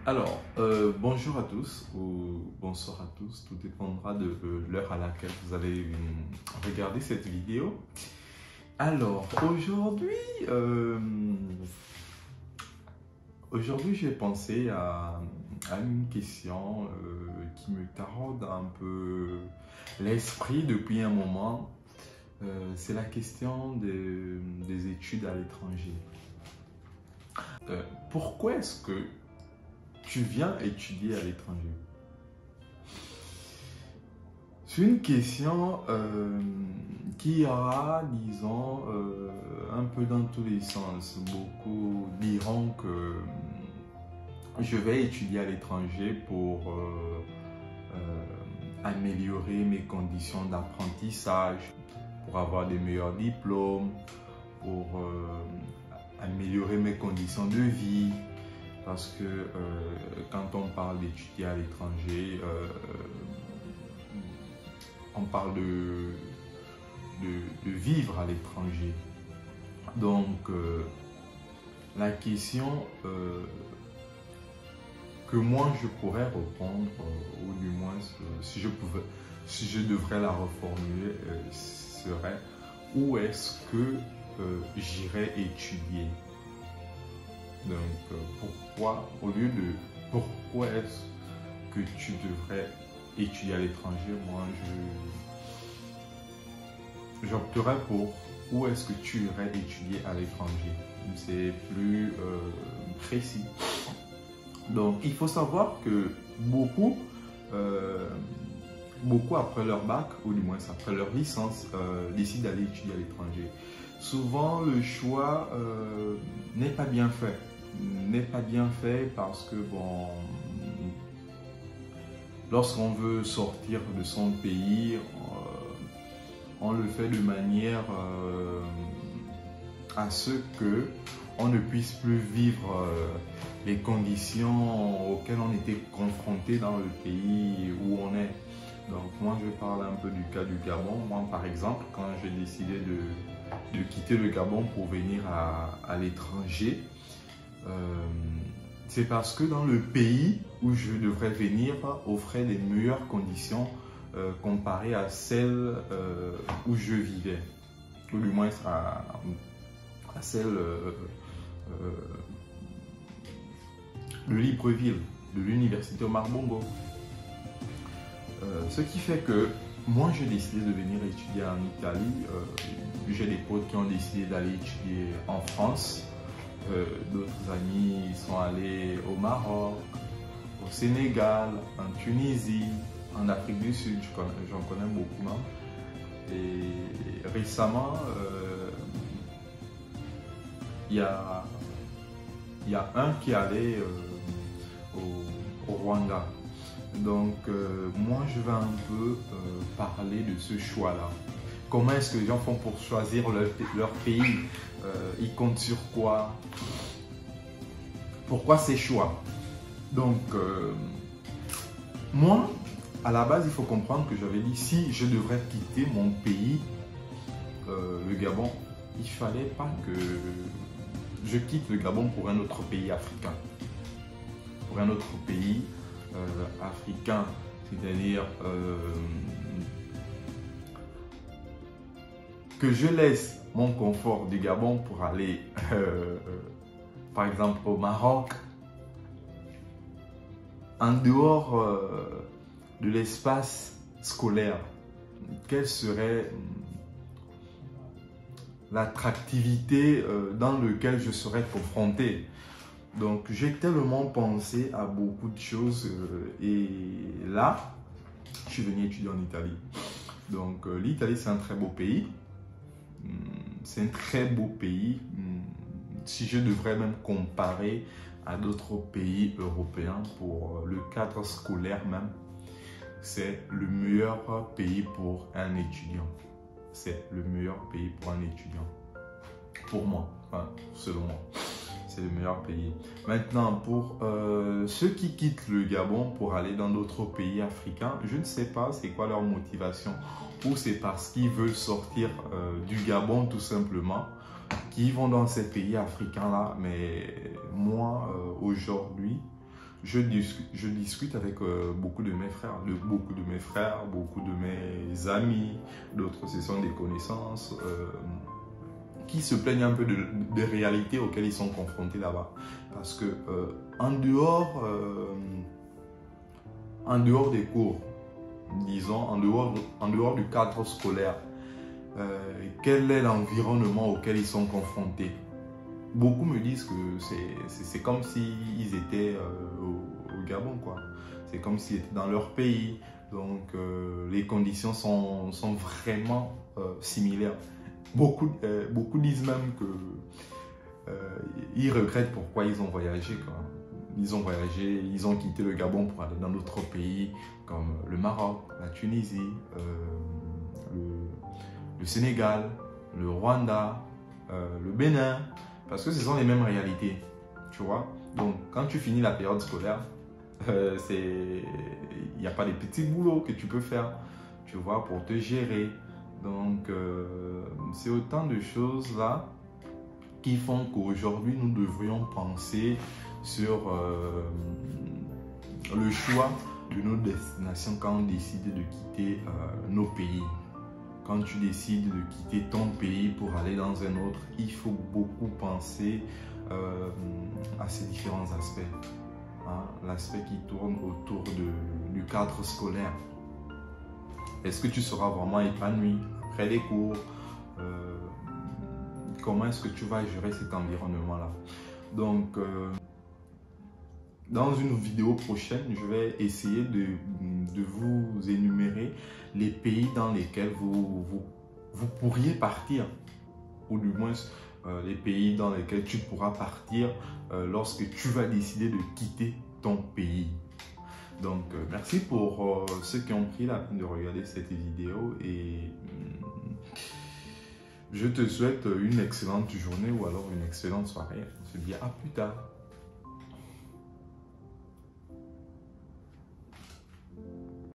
Bonjour à tous ou bonsoir à tous, tout dépendra de l'heure à laquelle vous allez regarder cette vidéo. Alors, euh, aujourd'hui j'ai pensé à une question qui me taraude un peu l'esprit depuis un moment. C'est la question des études à l'étranger. Pourquoi est-ce que tu viens étudier à l'étranger? C'est une question qui ira, disons, un peu dans tous les sens. Beaucoup diront que je vais étudier à l'étranger pour améliorer mes conditions d'apprentissage, pour avoir des meilleurs diplômes, pour améliorer mes conditions de vie. Parce que quand on parle d'étudier à l'étranger, on parle de vivre à l'étranger. Donc, la question que moi je pourrais répondre, ou du moins si je devrais la reformuler, serait où est-ce que j'irais étudier? Donc, pourquoi, au lieu de pourquoi est-ce que tu devrais étudier à l'étranger, moi j'opterais pour où est-ce que tu irais étudier à l'étranger. C'est plus précis. Donc, il faut savoir que beaucoup après leur bac, ou du moins après leur licence, décident d'aller étudier à l'étranger. Souvent, le choix n'est pas bien fait. Parce que, bon, lorsqu'on veut sortir de son pays, on le fait de manière à ce que on ne puisse plus vivre les conditions auxquelles on était confronté dans le pays où on est. Donc moi je parle un peu du cas du Gabon. Moi par exemple, quand j'ai décidé de quitter le Gabon pour venir à l'étranger, c'est parce que dans le pays où je devrais venir offrait les meilleures conditions comparées à celles où je vivais, ou du moins à celle de Libreville, de l'université Omar Bongo. Ce qui fait que moi j'ai décidé de venir étudier en Italie. J'ai des potes qui ont décidé d'aller étudier en France. D'autres amis sont allés au Maroc, au Sénégal, en Tunisie, en Afrique du Sud, j'en connais beaucoup. Non? Et récemment, il y a un qui est allé au Rwanda. Donc, moi, je vais un peu parler de ce choix-là. Comment est-ce que les gens font pour choisir leur pays? Ils comptent sur quoi? Pourquoi ces choix? Donc, moi, à la base, il faut comprendre que j'avais dit si je devrais quitter mon pays, le Gabon, il ne fallait pas que je quitte le Gabon pour un autre pays africain. Pour un autre pays africain, c'est-à-dire que je laisse mon confort du Gabon pour aller, par exemple, au Maroc, en dehors de l'espace scolaire. Quelle serait l'attractivité dans laquelle je serais confronté? Donc, j'ai tellement pensé à beaucoup de choses et là, je suis venu étudier en Italie. Donc, l'Italie, c'est un très beau pays. C'est un très beau pays. Si je devrais même comparer à d'autres pays européens pour le cadre scolaire même, c'est le meilleur pays pour un étudiant. C'est le meilleur pays pour un étudiant. Pour moi, enfin, selon moi. C'est le meilleur pays. Maintenant, pour ceux qui quittent le Gabon pour aller dans d'autres pays africains, je ne sais pas c'est quoi leur motivation. Ou c'est parce qu'ils veulent sortir du Gabon tout simplement, qu'ils vont dans ces pays africains-là. Mais moi, aujourd'hui, je discute avec beaucoup de mes frères, beaucoup de mes amis, d'autres ce sont des connaissances qui se plaignent un peu des réalités auxquelles ils sont confrontés là-bas. Parce que en dehors des cours, disons, en dehors du cadre scolaire, quel est l'environnement auquel ils sont confrontés? Beaucoup me disent que c'est comme s'ils étaient au Gabon, quoi. C'est comme s'ils étaient dans leur pays. Donc, les conditions sont vraiment similaires. Beaucoup disent même qu'ils regrettent pourquoi ils ont voyagé, quoi. Ils ont voyagé, ils ont quitté le Gabon pour aller dans d'autres pays comme le Maroc, la Tunisie, le Sénégal, le Rwanda, le Bénin, parce que ce sont les mêmes réalités, tu vois. Donc, quand tu finis la période scolaire, il n'y a pas de petits boulots que tu peux faire, tu vois, pour te gérer. Donc, c'est autant de choses là qui font qu'aujourd'hui, nous devrions penser sur le choix de nos destinations quand on décide de quitter nos pays. Quand tu décides de quitter ton pays pour aller dans un autre, il faut beaucoup penser à ces différents aspects. Hein? L'aspect qui tourne autour du cadre scolaire. Est-ce que tu seras vraiment épanoui après les cours? Comment est-ce que tu vas gérer cet environnement-là? Donc, dans une vidéo prochaine, je vais essayer de vous énumérer les pays dans lesquels vous pourriez partir, ou du moins les pays dans lesquels tu pourras partir lorsque tu vas décider de quitter ton pays. Donc, merci pour ceux qui ont pris la peine de regarder cette vidéo et je te souhaite une excellente journée ou alors une excellente soirée. On se dit à plus tard.